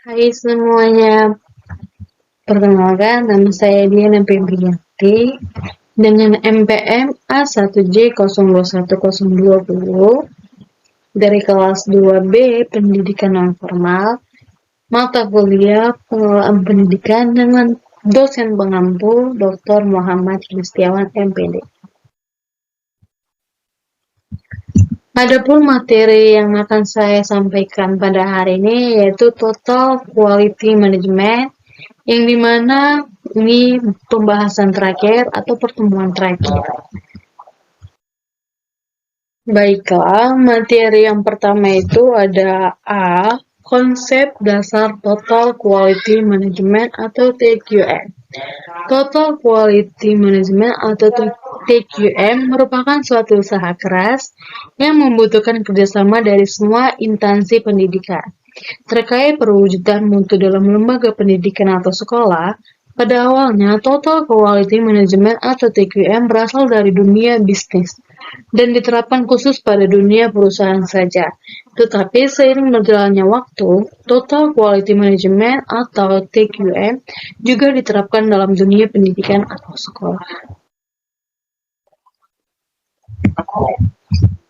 Hai semuanya, perkenalkan nama saya Diana Febrianti dengan NPM A1J021020 dari kelas 2B Pendidikan Non-Formal, mata kuliah Pengelolaan Pendidikan dengan dosen pengampu Dr. Muhammad Kristiawan MPD. Adapun materi yang akan saya sampaikan pada hari ini yaitu Total Quality Management, yang dimana ini pembahasan terakhir atau pertemuan terakhir. Baiklah, materi yang pertama itu ada A. Konsep dasar Total Quality Management atau TQM. Total Quality Management atau TQM merupakan suatu usaha keras yang membutuhkan kerjasama dari semua instansi pendidikan. Terkait perwujudan mutu dalam lembaga pendidikan atau sekolah, pada awalnya Total Quality Management atau TQM berasal dari dunia bisnis dan diterapkan khusus pada dunia perusahaan saja. Tetapi seiring berjalannya waktu, Total Quality Management atau TQM juga diterapkan dalam dunia pendidikan atau sekolah.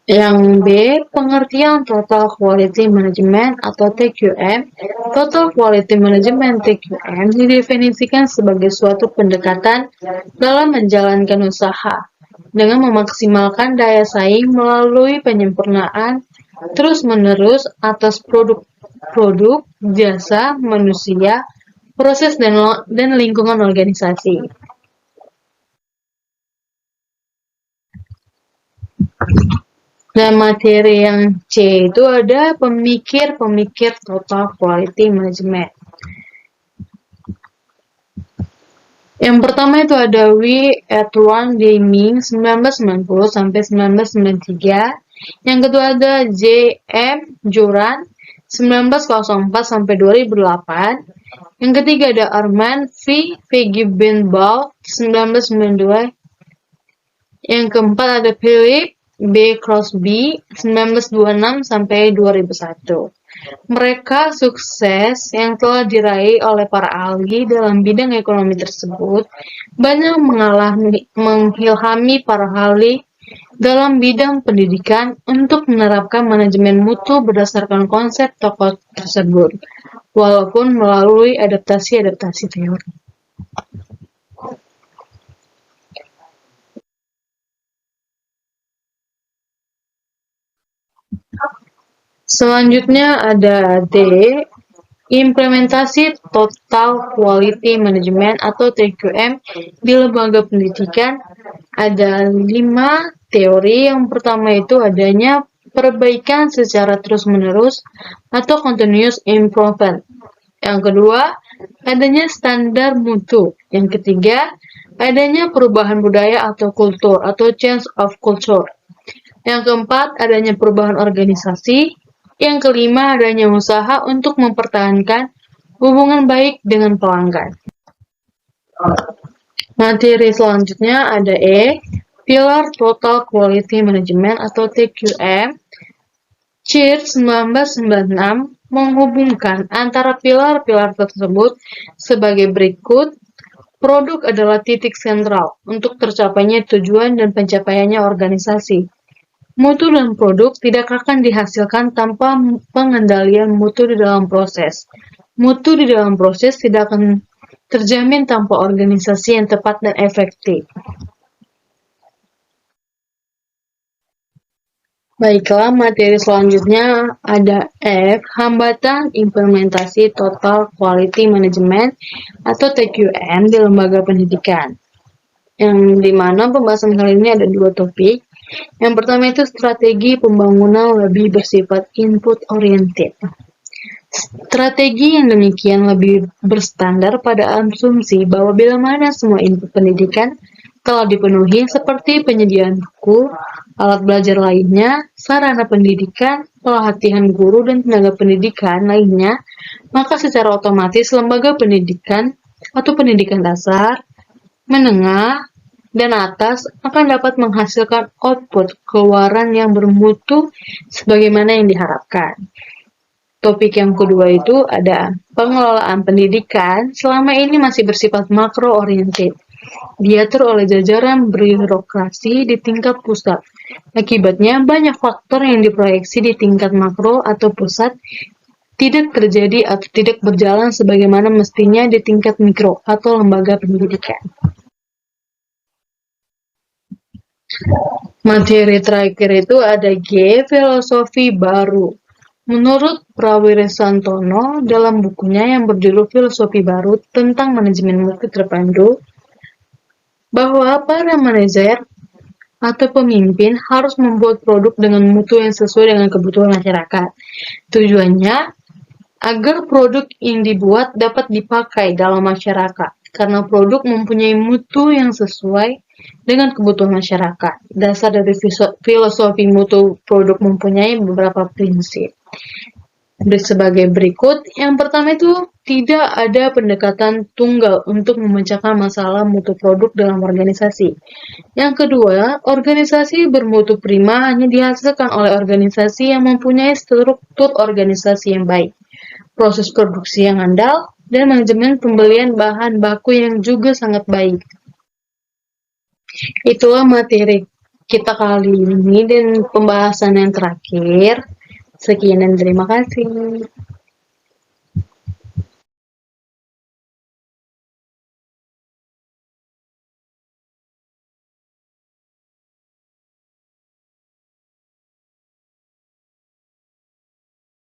Yang B, pengertian Total Quality Management atau TQM. Total Quality Management TQM didefinisikan sebagai suatu pendekatan dalam menjalankan usaha dengan memaksimalkan daya saing melalui penyempurnaan terus-menerus atas produk, jasa, manusia, proses dan lingkungan organisasi. Dan materi yang C itu ada pemikir-pemikir Total Quality Management. Yang pertama itu ada Edward Deming 1990 sampai 1993. Yang kedua ada J.M. Joran 1904 sampai 2008. Yang ketiga ada Armand V. Feigenbaum 1992. Yang keempat ada Philip B. Crosby 1926 sampai 2001. Mereka sukses yang telah diraih oleh para ahli dalam bidang ekonomi tersebut banyak mengilhami para ahli dalam bidang pendidikan untuk menerapkan manajemen mutu berdasarkan konsep tokoh tersebut, walaupun melalui adaptasi-adaptasi teori. Selanjutnya ada D. Implementasi Total Quality Management atau TQM di lembaga pendidikan. Ada 5 teori. Yang pertama itu adanya perbaikan secara terus-menerus atau continuous improvement. Yang kedua, adanya standar mutu. Yang ketiga, adanya perubahan budaya atau kultur atau change of culture. Yang keempat, adanya perubahan organisasi. Yang kelima, adanya usaha untuk mempertahankan hubungan baik dengan pelanggan. Materi selanjutnya ada E, Pilar Total Quality Management atau TQM. CIR 1996 menghubungkan antara pilar-pilar tersebut sebagai berikut. Produk adalah titik sentral untuk tercapainya tujuan dan pencapaiannya organisasi. Mutu dan produk tidak akan dihasilkan tanpa pengendalian mutu di dalam proses. Mutu di dalam proses tidak akan terjamin tanpa organisasi yang tepat dan efektif. Baiklah, materi selanjutnya ada F, hambatan implementasi Total Quality Management atau TQM di lembaga pendidikan. Yang dimana pembahasan kali ini ada 2 topik. Yang pertama itu strategi pembangunan lebih bersifat input oriented. Strategi yang demikian lebih berstandar pada asumsi bahwa bila mana semua input pendidikan telah dipenuhi seperti penyediaan buku, alat belajar lainnya, sarana pendidikan, pelatihan guru dan tenaga pendidikan lainnya, maka secara otomatis lembaga pendidikan atau pendidikan dasar, menengah, dan atas akan dapat menghasilkan output keluaran yang bermutu sebagaimana yang diharapkan. Topik yang kedua itu ada pengelolaan pendidikan selama ini masih bersifat makro-oriented. Diatur oleh jajaran birokrasi di tingkat pusat. Akibatnya, banyak faktor yang diproyeksi di tingkat makro atau pusat tidak terjadi atau tidak berjalan sebagaimana mestinya di tingkat mikro atau lembaga pendidikan. Materi terakhir itu ada G, filosofi baru. Menurut Prawira Santono dalam bukunya yang berjudul Filosofi Baru tentang Manajemen Mutu Terpadu, bahwa para manajer atau pemimpin harus membuat produk dengan mutu yang sesuai dengan kebutuhan masyarakat. Tujuannya agar produk yang dibuat dapat dipakai dalam masyarakat, karena produk mempunyai mutu yang sesuai dengan kebutuhan masyarakat. Dasar dari filosofi mutu produk mempunyai beberapa prinsip. Sebagai berikut, yang pertama itu tidak ada pendekatan tunggal untuk memecahkan masalah mutu produk dalam organisasi. Yang kedua, organisasi bermutu prima hanya dihasilkan oleh organisasi yang mempunyai struktur organisasi yang baik, proses produksi yang andal, dan manajemen pembelian bahan baku yang juga sangat baik. Itulah materi kita kali ini dan pembahasan yang terakhir. Sekian dan terima kasih.